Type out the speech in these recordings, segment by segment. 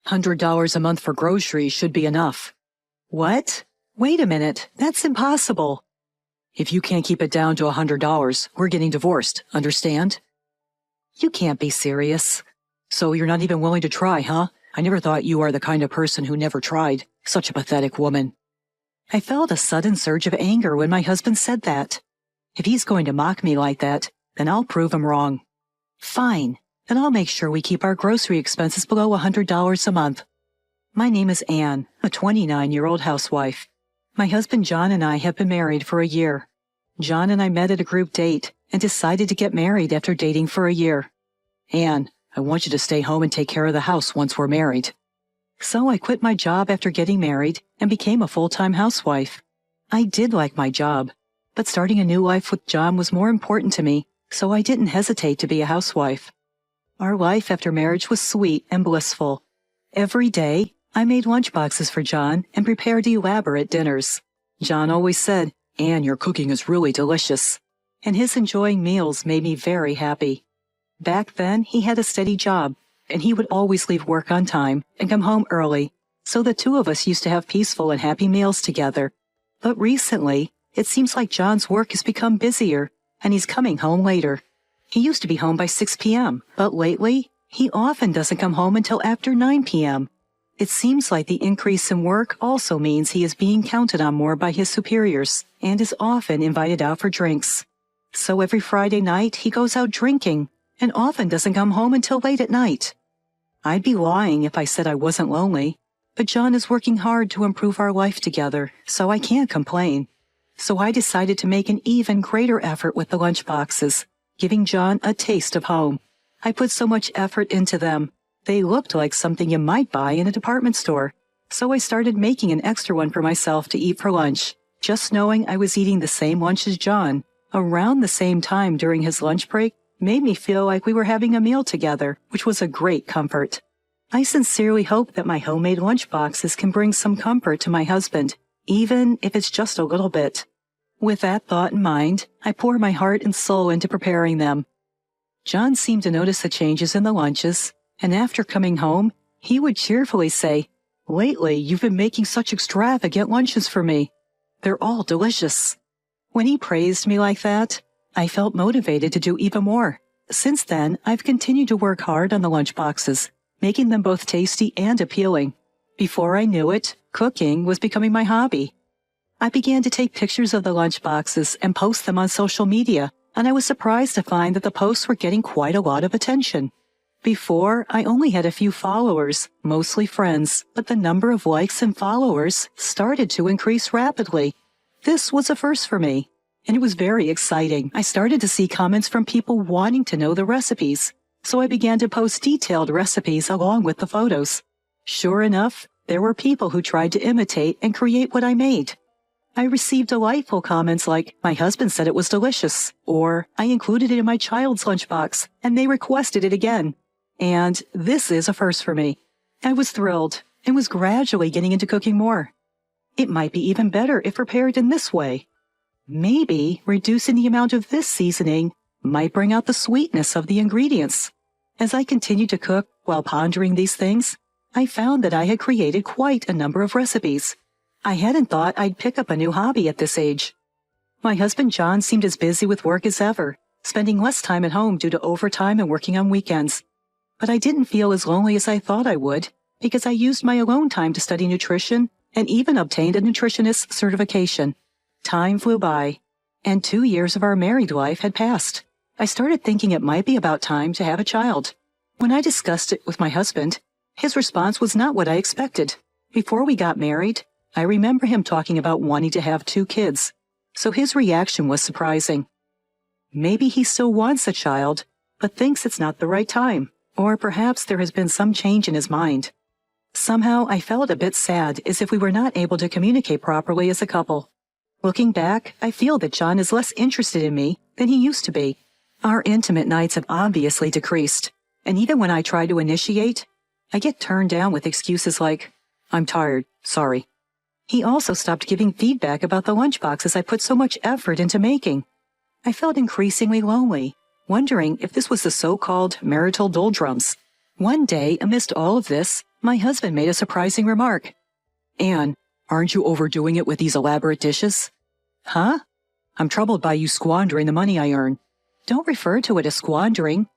$100 a month for groceries should be enough. What? Wait a minute, that's impossible. If you can't keep it down to $100, we're getting divorced, understand? You can't be serious. So you're not even willing to try, huh? I never thought you are the kind of person who never tried. Such a pathetic woman. I felt a sudden surge of anger when my husband said that. If he's going to mock me like that, then I'll prove him wrong. Fine, then I'll make sure we keep our grocery expenses below $100 a month. My name is Anne, a 29-year-old housewife. My husband John and I have been married for a year. John and I met at a group date and decided to get married after dating for a year. Anne, I want you to stay home and take care of the house once we're married. So I quit my job after getting married and became a full-time housewife. I did like my job, but starting a new life with John was more important to me, so I didn't hesitate to be a housewife. Our life after marriage was sweet and blissful. Every day, I made lunchboxes for John and prepared elaborate dinners. John always said, "Anne, your cooking is really delicious," and his enjoying meals made me very happy. Back then, he had a steady job, and he would always leave work on time and come home early, so the two of us used to have peaceful and happy meals together. But recently, it seems like John's work has become busier, and he's coming home later. He used to be home by 6 p.m., but lately, he often doesn't come home until after 9 p.m. It seems like the increase in work also means he is being counted on more by his superiors and is often invited out for drinks. So every Friday night, he goes out drinking and often doesn't come home until late at night. I'd be lying if I said I wasn't lonely, but John is working hard to improve our life together, so I can't complain. So I decided to make an even greater effort with the lunchboxes, giving John a taste of home. I put so much effort into them. They looked like something you might buy in a department store, so I started making an extra one for myself to eat for lunch, just knowing I was eating the same lunch as John, around the same time during his lunch break, made me feel like we were having a meal together, which was a great comfort. I sincerely hope that my homemade lunchboxes can bring some comfort to my husband, even if it's just a little bit. With that thought in mind, I pour my heart and soul into preparing them. John seemed to notice the changes in the lunches, and after coming home, he would cheerfully say, "Lately, you've been making such extravagant lunches for me. They're all delicious." When he praised me like that, I felt motivated to do even more. Since then, I've continued to work hard on the lunchboxes, making them both tasty and appealing. Before I knew it, cooking was becoming my hobby. I began to take pictures of the lunchboxes and post them on social media, and I was surprised to find that the posts were getting quite a lot of attention. Before, I only had a few followers, mostly friends, but the number of likes and followers started to increase rapidly. This was a first for me, and it was very exciting. I started to see comments from people wanting to know the recipes, so I began to post detailed recipes along with the photos. Sure enough, there were people who tried to imitate and create what I made. I received delightful comments like, "My husband said it was delicious," or "I included it in my child's lunchbox, and they requested it again." And this is a first for me. I was thrilled and was gradually getting into cooking more. It might be even better if prepared in this way. Maybe reducing the amount of this seasoning might bring out the sweetness of the ingredients. As I continued to cook while pondering these things, I found that I had created quite a number of recipes. I hadn't thought I'd pick up a new hobby at this age. My husband John seemed as busy with work as ever, spending less time at home due to overtime and working on weekends. But I didn't feel as lonely as I thought I would, because I used my alone time to study nutrition and even obtained a nutritionist certification. Time flew by, and 2 years of our married life had passed. I started thinking it might be about time to have a child. When I discussed it with my husband, his response was not what I expected. Before we got married, I remember him talking about wanting to have 2 kids, so his reaction was surprising. Maybe he still wants a child, but thinks it's not the right time, or perhaps there has been some change in his mind. Somehow I felt a bit sad, as if we were not able to communicate properly as a couple. Looking back, I feel that John is less interested in me than he used to be. Our intimate nights have obviously decreased, and even when I try to initiate, I get turned down with excuses like, "I'm tired, sorry." He also stopped giving feedback about the lunchboxes I put so much effort into making. I felt increasingly lonely, wondering if this was the so-called marital doldrums. One day, amidst all of this, My husband made a surprising remark. Anne, aren't you overdoing it with these elaborate dishes? Huh? I'm troubled by you squandering the money I earn. Don't refer to it as squandering.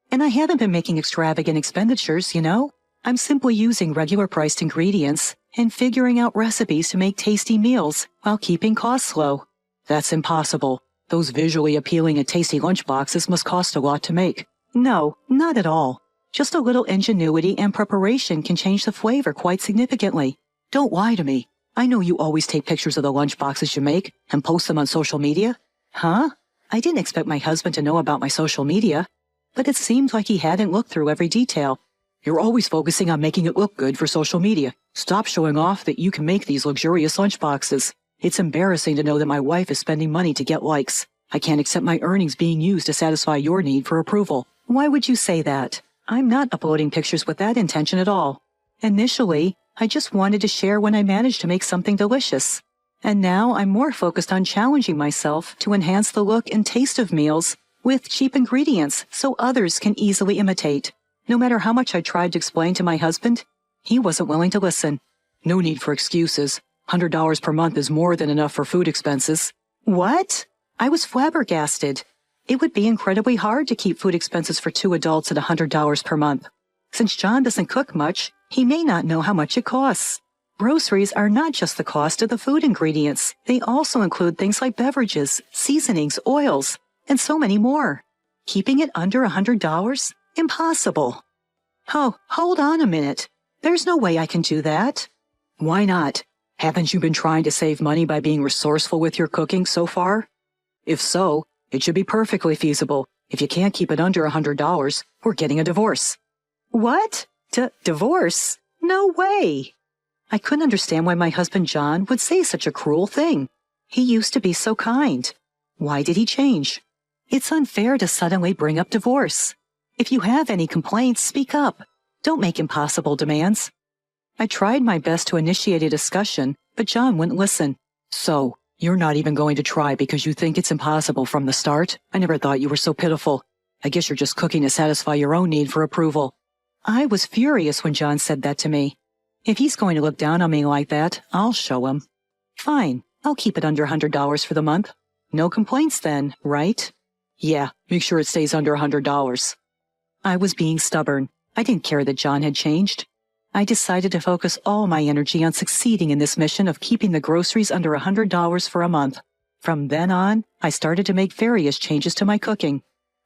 And I haven't been making extravagant expenditures, you know? I'm simply using regular priced ingredients and figuring out recipes to make tasty meals while keeping costs low. That's impossible. Those visually appealing and tasty lunchboxes must cost a lot to make. No, not at all. Just a little ingenuity and preparation can change the flavor quite significantly. Don't lie to me. I know you always take pictures of the lunchboxes you make and post them on social media. Huh? I didn't expect my husband to know about my social media, but it seemed like he hadn't looked through every detail. You're always focusing on making it look good for social media. Stop showing off that you can make these luxurious lunchboxes. It's embarrassing to know that my wife is spending money to get likes. I can't accept my earnings being used to satisfy your need for approval. Why would you say that? I'm not uploading pictures with that intention at all. Initially, I just wanted to share when I managed to make something delicious. And now I'm more focused on challenging myself to enhance the look and taste of meals with cheap ingredients so others can easily imitate. No matter how much I tried to explain to my husband, he wasn't willing to listen. No need for excuses. $100 per month is more than enough for food expenses. What? I was flabbergasted. It would be incredibly hard to keep food expenses for 2 adults at $100 per month. Since John doesn't cook much, he may not know how much it costs. Groceries are not just the cost of the food ingredients. They also include things like beverages, seasonings, oils, and so many more. Keeping it under $100? Impossible. Oh, hold on a minute. There's no way I can do that. Why not? Haven't you been trying to save money by being resourceful with your cooking so far? If so, it should be perfectly feasible. If you can't keep it under $100, we're getting a divorce. What? Divorce? No way. I couldn't understand why my husband John would say such a cruel thing. He used to be so kind. Why did he change? It's unfair to suddenly bring up divorce. If you have any complaints, speak up. Don't make impossible demands. I tried my best to initiate a discussion, but John wouldn't listen. So, you're not even going to try because you think it's impossible from the start? I never thought you were so pitiful. I guess you're just cooking to satisfy your own need for approval. I was furious when John said that to me. If he's going to look down on me like that, I'll show him. Fine, I'll keep it under $100 for the month. No complaints then, right? Yeah, make sure it stays under $100. I was being stubborn. I didn't care that John had changed. I decided to focus all my energy on succeeding in this mission of keeping the groceries under $100 for a month. From then on, I started to make various changes to my cooking.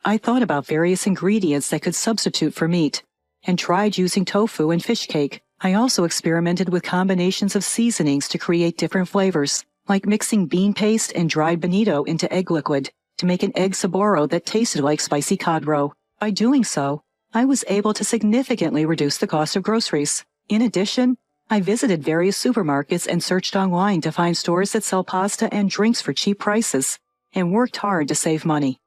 I thought about various ingredients that could substitute for meat, and tried using tofu and fish cake. I also experimented with combinations of seasonings to create different flavors, like mixing bean paste and dried bonito into egg liquid to make an egg saboro that tasted like spicy cod roe. By doing so, I was able to significantly reduce the cost of groceries. In addition, I visited various supermarkets and searched online to find stores that sell pasta and drinks for cheap prices, and worked hard to save money.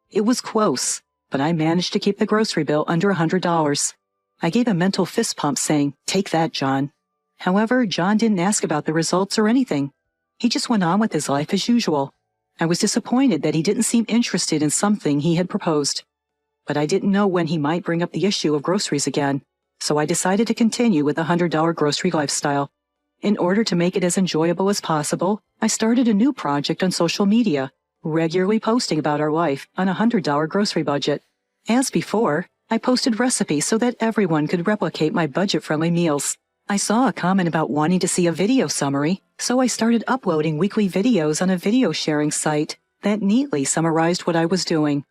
It was close, but I managed to keep the grocery bill under $100. I gave a mental fist pump saying, "Take that, John." However, John didn't ask about the results or anything. He just went on with his life as usual. I was disappointed that he didn't seem interested in something he had proposed. But I didn't know when he might bring up the issue of groceries again, so I decided to continue with the $100 grocery lifestyle. In order to make it as enjoyable as possible, I started a new project on social media, regularly posting about our life on a $100 grocery budget. As before, I posted recipes so that everyone could replicate my budget-friendly meals. I saw a comment about wanting to see a video summary, so I started uploading weekly videos on a video sharing site that neatly summarized what I was doing.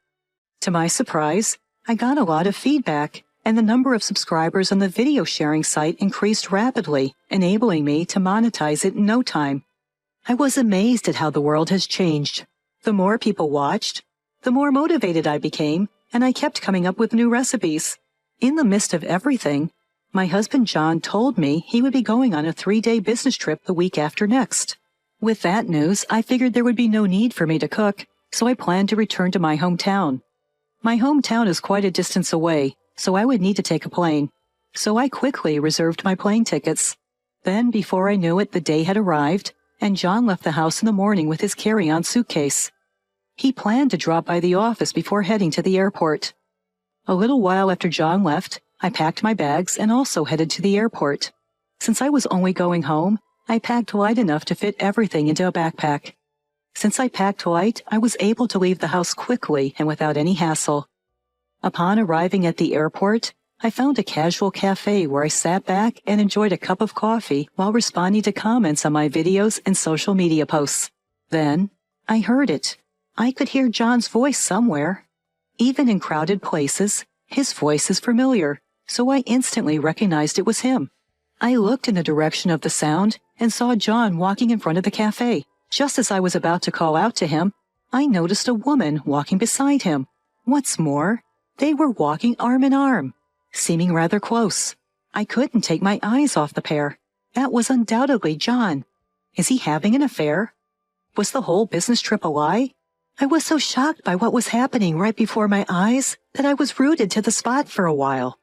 To my surprise, I got a lot of feedback, and the number of subscribers on the video sharing site increased rapidly, enabling me to monetize it in no time. I was amazed at how the world has changed. The more people watched, the more motivated I became, and I kept coming up with new recipes. In the midst of everything, my husband John told me he would be going on a 3-day business trip the week after next. With that news, I figured there would be no need for me to cook, so I planned to return to my hometown. My hometown is quite a distance away, so I would need to take a plane. So I quickly reserved my plane tickets. Then, before I knew it, the day had arrived, and John left the house in the morning with his carry-on suitcase. He planned to drop by the office before heading to the airport. A little while after John left, I packed my bags and also headed to the airport. Since I was only going home, I packed light enough to fit everything into a backpack. Since I packed light, I was able to leave the house quickly and without any hassle. Upon arriving at the airport, I found a casual cafe where I sat back and enjoyed a cup of coffee while responding to comments on my videos and social media posts. Then, I heard it. I could hear John's voice somewhere. Even in crowded places, his voice is familiar, so I instantly recognized it was him. I looked in the direction of the sound and saw John walking in front of the cafe. Just as I was about to call out to him, I noticed a woman walking beside him. What's more, they were walking arm in arm, seeming rather close. I couldn't take my eyes off the pair. That was undoubtedly John. Is he having an affair? Was the whole business trip a lie? I was so shocked by what was happening right before my eyes that I was rooted to the spot for a while.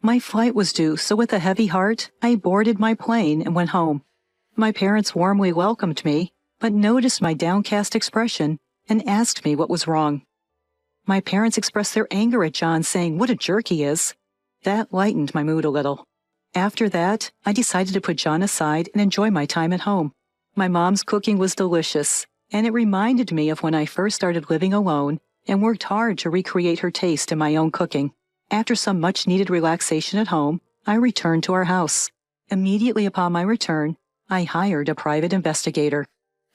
My flight was due, so with a heavy heart, I boarded my plane and went home. My parents warmly welcomed me, but noticed my downcast expression and asked me what was wrong. My parents expressed their anger at John, saying what a jerk he is. That lightened my mood a little. After that, I decided to put John aside and enjoy my time at home. My mom's cooking was delicious, and it reminded me of when I first started living alone and worked hard to recreate her taste in my own cooking. After some much-needed relaxation at home, I returned to our house. Immediately upon my return, I hired a private investigator.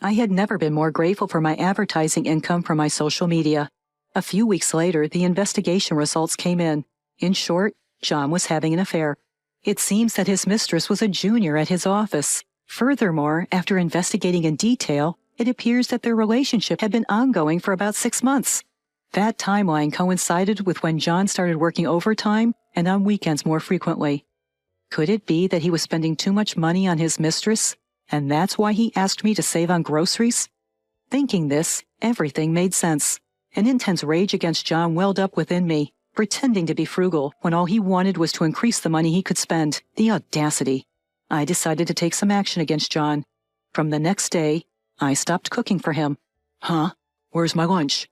I had never been more grateful for my advertising income from my social media. A few weeks later, the investigation results came in. In short, John was having an affair. It seems that his mistress was a junior at his office. Furthermore, after investigating in detail, it appears that their relationship had been ongoing for about 6 months. That timeline coincided with when John started working overtime and on weekends more frequently. Could it be that he was spending too much money on his mistress, and that's why he asked me to save on groceries? Thinking this, everything made sense. An intense rage against John welled up within me, pretending to be frugal when all he wanted was to increase the money he could spend. The audacity. I decided to take some action against John. From the next day, I stopped cooking for him. Huh? Where's my lunch?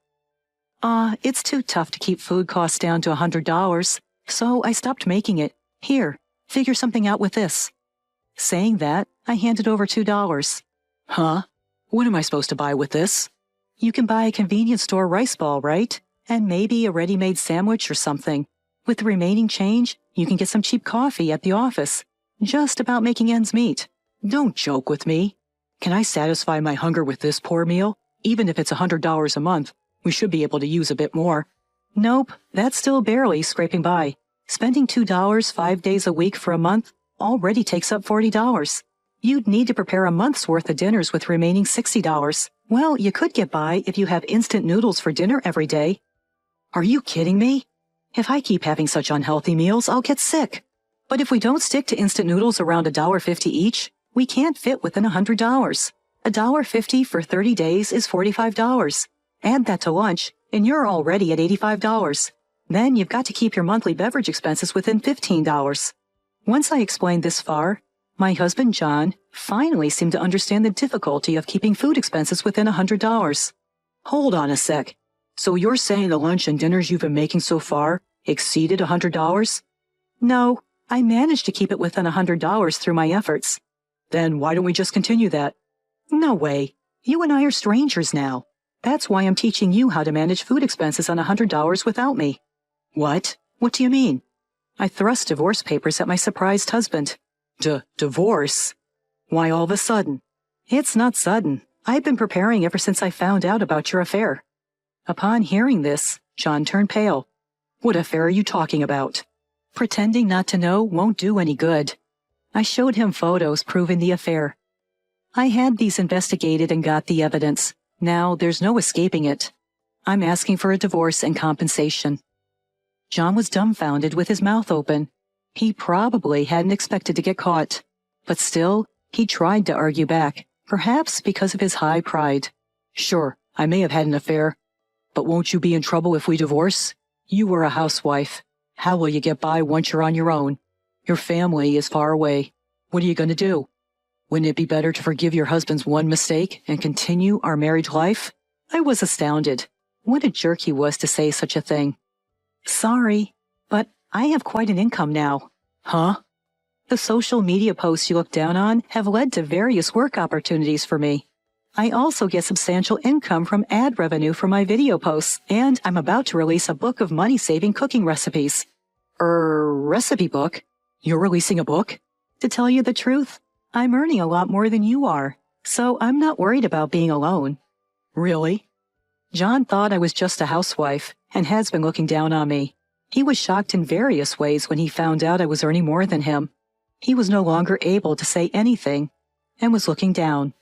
It's too tough to keep food costs down to $100, so I stopped making it. Here, figure something out with this. Saying that, I handed over $2. Huh? What am I supposed to buy with this? You can buy a convenience store rice ball, right? And maybe a ready-made sandwich or something. With the remaining change, you can get some cheap coffee at the office. Just about making ends meet. Don't joke with me. Can I satisfy my hunger with this poor meal? Even if it's $100 a month, we should be able to use a bit more. Nope, that's still barely scraping by. Spending $2 5 days a week for a month already takes up $40. You'd need to prepare a month's worth of dinners with remaining $60. Well, you could get by if you have instant noodles for dinner every day. Are you kidding me? If I keep having such unhealthy meals, I'll get sick. But if we don't stick to instant noodles around $1.50 each, we can't fit within $100. $1.50 for 30 days is $45. Add that to lunch, and you're already at $85. Then you've got to keep your monthly beverage expenses within $15. Once I explained this far, my husband John finally seemed to understand the difficulty of keeping food expenses within $100. Hold on a sec. So you're saying the lunch and dinners you've been making so far exceeded $100? No, I managed to keep it within $100 through my efforts. Then why don't we just continue that? No way. You and I are strangers now. That's why I'm teaching you how to manage food expenses on $100 without me. What? What do you mean? I thrust divorce papers at my surprised husband. Divorce? Why all of a sudden? It's not sudden. I've been preparing ever since I found out about your affair. Upon hearing this, John turned pale. What affair are you talking about? Pretending not to know won't do any good. I showed him photos proving the affair. I had these investigated and got the evidence. Now there's no escaping it. I'm asking for a divorce and compensation. John was dumbfounded with his mouth open. He probably hadn't expected to get caught. But still, he tried to argue back, perhaps because of his high pride. Sure, I may have had an affair. But won't you be in trouble if we divorce? You were a housewife. How will you get by once you're on your own? Your family is far away. What are you going to do? Wouldn't it be better to forgive your husband's one mistake and continue our married life? I was astounded. What a jerk he was to say such a thing. Sorry, but I have quite an income now. Huh? The social media posts you look down on have led to various work opportunities for me. I also get substantial income from ad revenue from my video posts, and I'm about to release a book of money-saving cooking recipes. Recipe book? You're releasing a book? To tell you the truth, I'm earning a lot more than you are, so I'm not worried about being alone. Really? John thought I was just a housewife and has been looking down on me. He was shocked in various ways when he found out I was earning more than him. He was no longer able to say anything and was looking down.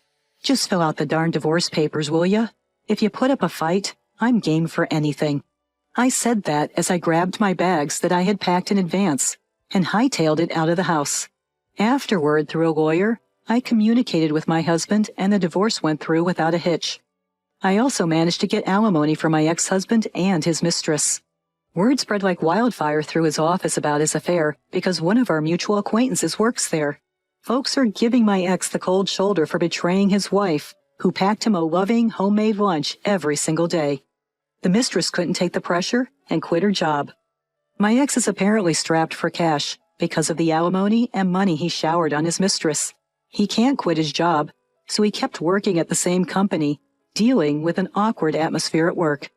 Just fill out the darn divorce papers, will ya? If you put up a fight, I'm game for anything. I said that as I grabbed my bags that I had packed in advance and hightailed it out of the house. Afterward, through a lawyer, I communicated with my husband and the divorce went through without a hitch. I also managed to get alimony for my ex-husband and his mistress. Word spread like wildfire through his office about his affair because one of our mutual acquaintances works there. Folks are giving my ex the cold shoulder for betraying his wife, who packed him a loving, homemade lunch every single day. The mistress couldn't take the pressure and quit her job. My ex is apparently strapped for cash because of the alimony and money he showered on his mistress. He can't quit his job, so he kept working at the same company, dealing with an awkward atmosphere at work.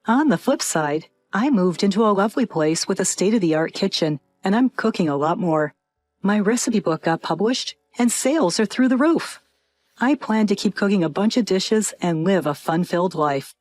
On the flip side, I moved into a lovely place with a state-of-the-art kitchen, and I'm cooking a lot more. My recipe book got published, and sales are through the roof. I plan to keep cooking a bunch of dishes and live a fun-filled life.